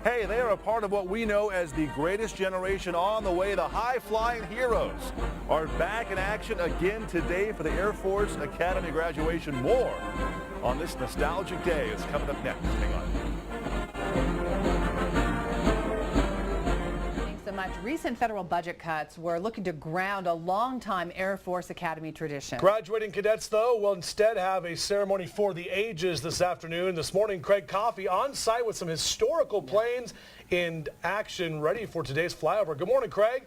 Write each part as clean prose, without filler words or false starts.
Hey, they are a part of what we know as the greatest generation on the way. The high-flying heroes are back in action again today for the Air Force Academy graduation. More on this nostalgic day is coming up next. Hang on. Thanks so much. Recent federal budget cuts were looking to ground a long-time Air Force Academy tradition. Graduating cadets, though, will instead have a ceremony for the ages this afternoon. This morning, Craig Coffey on site with some historical planes in action, ready for today's flyover. Good morning, Craig.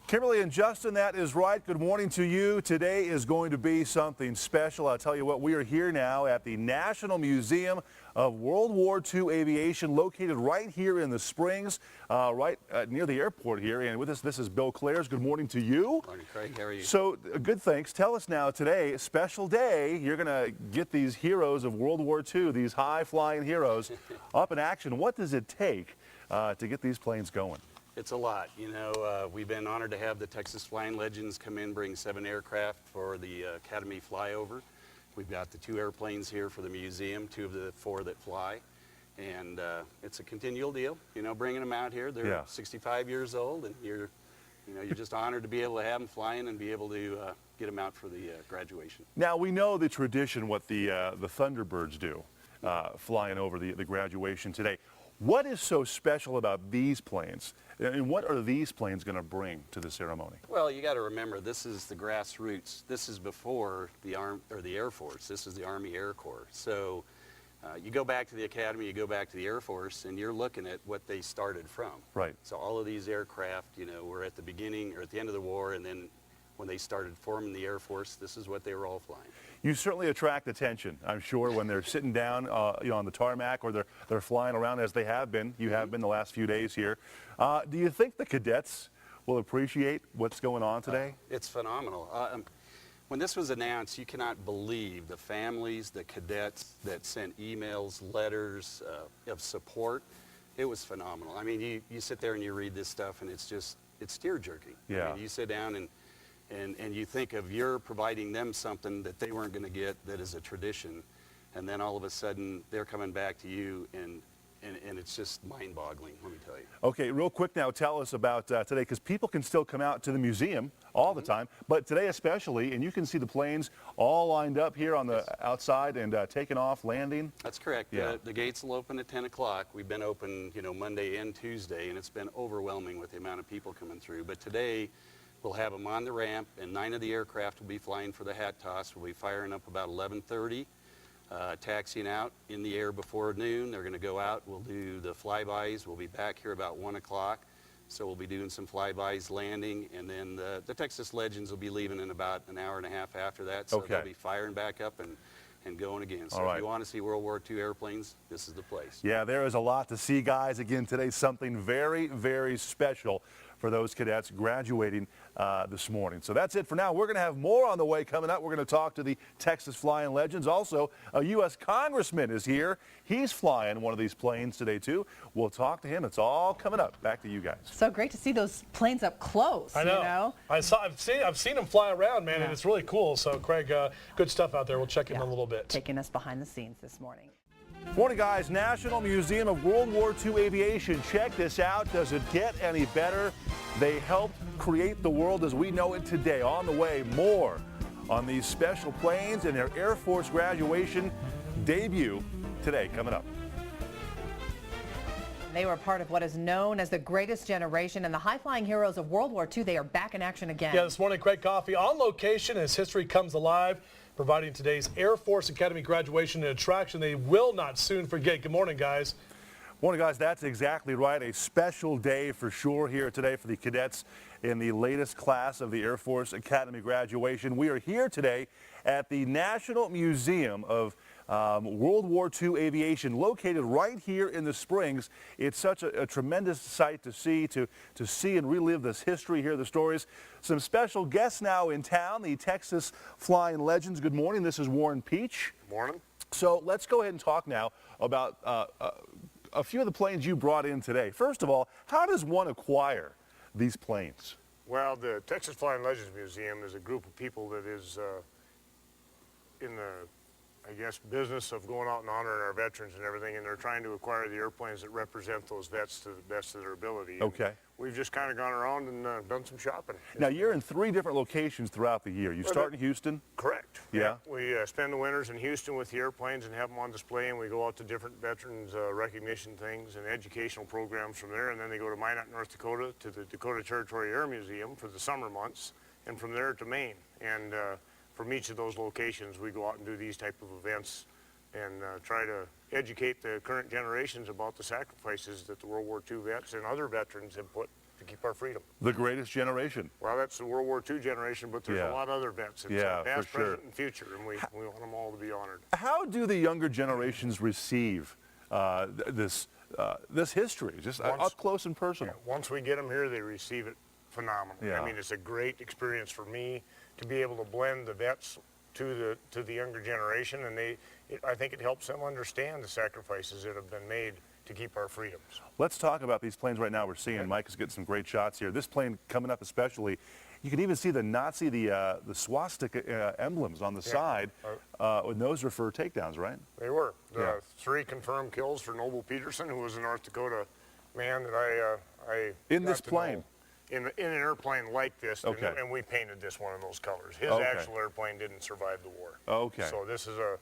Kimberly and Justin, that is right. Good morning to you. Today is going to be something special. I'll tell you what, we are here now at the National Museum of World War II Aviation, located right here in the Springs, right near the airport here. And with us, this is Bill Clares. Good morning to you. Good morning, Craig. How are you? So, good thanks. Tell us now today, special day, you're going to get these heroes of World War II, these high-flying heroes, up in action. What does it take to get these planes going? It's a lot. You know, we've been honored to have the Texas Flying Legends come in, bring 7 aircraft for the Academy Flyover. We've got the 2 airplanes here for the museum, 2 of the 4 that fly. And it's a continual deal, you know, bringing them out here. They're 65 years old, and you're just honored to be able to have them flying and be able to get them out for the graduation. Now, we know the tradition, what the Thunderbirds do, flying over the graduation today. What is so special about these planes, and what are these planes going to bring to the ceremony? Well, you got to remember, this is the grassroots. This is before the Air Force. This is the Army Air Corps. So you go back to the Academy, you go back to the Air Force, and you're looking at what they started from. Right. So all of these aircraft, you know, were at the beginning or at the end of the war, and then when they started forming the Air Force, this is what they were all flying. You certainly attract attention, I'm sure, when they're sitting down on the tarmac, or they're flying around, as they have been. You have been the last few days here. Do you think the cadets will appreciate what's going on today? It's phenomenal. When this was announced, you cannot believe the families, the cadets that sent emails, letters of support. It was phenomenal. I mean, you sit there and you read this stuff, and it's tear-jerking. Yeah. I mean, you sit down and you think of you're providing them something that they weren't going to get, that is a tradition, and then all of a sudden they're coming back to you, and it's just mind-boggling, let me tell you. Okay, real quick now, tell us about today, because people can still come out to the museum all the time, but today especially, and you can see the planes all lined up here on the outside and taking off, landing. That's correct. Yeah. The gates will open at 10 o'clock. We've been open, you know, Monday and Tuesday, and it's been overwhelming with the amount of people coming through. But today, we'll have them on the ramp, and 9 of the aircraft will be flying for the hat toss. We'll be firing up about 11:30, taxiing out in the air before noon. They're going to go out. We'll do the flybys. We'll be back here about 1 o'clock. So we'll be doing some flybys, landing, and then the Texas Legends will be leaving in about an hour and a half after that. So they'll be firing back up and going again. So if you want to see World War II airplanes, this is the place. Yeah, there is a lot to see, guys. Again, today, something very, very special for those cadets graduating this morning. So that's it for now. We're going to have more on the way coming up. We're going to talk to the Texas Flying Legends. Also, a U.S. Congressman is here. He's flying one of these planes today, too. We'll talk to him. It's all coming up. Back to you guys. So great to see those planes up close. I know. You know? I've seen them fly around, man, and it's really cool. So, Craig, good stuff out there. We'll check in a little bit. Taking us behind the scenes this morning. Morning, guys. National Museum of World War II Aviation. Check this out. Does it get any better? They helped create the world as we know it today. On the way, more on these special planes and their Air Force graduation debut today. Coming up. They were part of what is known as the greatest generation, and the high-flying heroes of World War II, they are back in action again. Yeah, this morning, Craig Coffey on location as history comes alive, providing today's Air Force Academy graduation an attraction they will not soon forget. Good morning, guys. Morning, guys. That's exactly right. A special day for sure here today for the cadets in the latest class of the Air Force Academy graduation. We are here today at the National Museum of World War II Aviation, located right here in the Springs. It's such a tremendous sight to see and relive this history here, the stories. Some special guests now in town, the Texas Flying Legends. Good morning. This is Warren Peach. Good morning. So let's go ahead and talk now about a few of the planes you brought in today. First of all, how does one acquire these planes? Well, the Texas Flying Legends Museum is a group of people that is in the I guess, business of going out and honoring our veterans and everything, and they're trying to acquire the airplanes that represent those vets to the best of their ability. And Okay. we've just kind of gone around and done some shopping. Now, you're in 3 different locations throughout the year. You start in Houston. Correct. Yeah. We spend the winters in Houston with the airplanes and have them on display, and we go out to different veterans recognition things and educational programs from there, and then they go to Minot, North Dakota, to the Dakota Territory Air Museum for the summer months, and from there to Maine. And from each of those locations, we go out and do these type of events and try to educate the current generations about the sacrifices that the World War II vets and other veterans have put to keep our freedom. The greatest generation. Well, that's the World War II generation, but there's Yeah. a lot of other vets. It's Yeah, past, for sure. present, and future, and we want them all to be honored. How do the younger generations receive this history, just up close and personal? Once we get them here, they receive it phenomenally. Yeah. I mean, it's a great experience for me to be able to blend the vets to the younger generation, and I think it helps them understand the sacrifices that have been made to keep our freedoms. Let's talk about these planes right now we're seeing. Mike is getting some great shots here. This plane coming up especially, you can even see the Nazi, the swastika emblems on the side, and those are for takedowns, right? They were. Yeah. 3 confirmed kills for Noble Peterson, who was a North Dakota man that I In got this to plane? know. In an airplane like this, Okay. and we painted this one of those colors. His Okay. actual airplane didn't survive the war. Okay. So this is a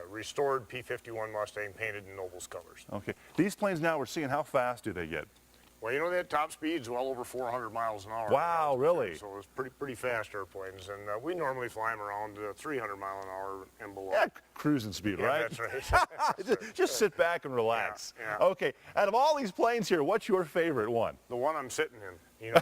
restored P-51 Mustang painted in Noble's colors. Okay. These planes now we're seeing, how fast do they get? Well, you know, they had top speeds well over 400 miles an hour. Wow, really? So it's pretty fast airplanes, and we normally fly them around 300 mile an hour and below. Yeah, cruising speed, Yeah, right? that's right. Just sit back and relax. Yeah. Okay. Out of all these planes here, what's your favorite one? The one I'm sitting in, you know.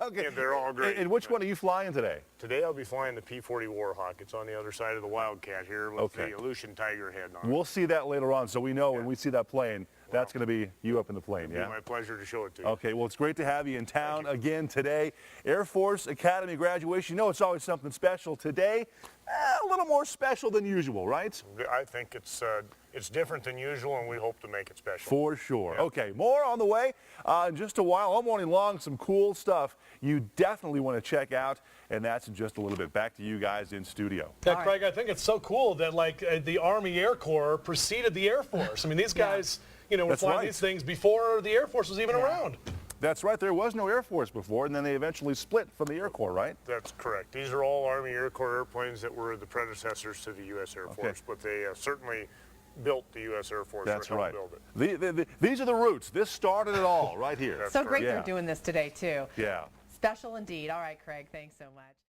Okay. Yeah, they're all great. And which one are you flying today? Today I'll be flying the P-40 Warhawk. It's on the other side of the Wildcat here with Okay. the Aleutian Tiger head on it. We'll see that later on, so we know when we see that plane, that's going to be you up in the plane, It'd yeah? be my pleasure to show it to you. Okay, well, it's great to have you in town again today. Air Force Academy graduation. You know it's always something special. Today, a little more special than usual, right? I think it's different than usual, and we hope to make it special. For sure. Yeah. Okay, more on the way in just a while. All morning long, some cool stuff you definitely want to check out, and that's in just a little bit. Back to you guys in studio. Yeah, All right. Craig, I think it's so cool that the Army Air Corps preceded the Air Force. I mean, these guys, were That's flying right. these things before the Air Force was even around. That's right. There was no Air Force before, and then they eventually split from the Air Corps, right? That's correct. These are all Army Air Corps airplanes that were the predecessors to the U.S. Air Force, but they certainly built the U.S. Air Force. That's or right. helped build it. These are the roots. This started it all right here. That's So great Yeah. you're doing this today, too. Yeah. Special indeed. All right, Craig, thanks so much.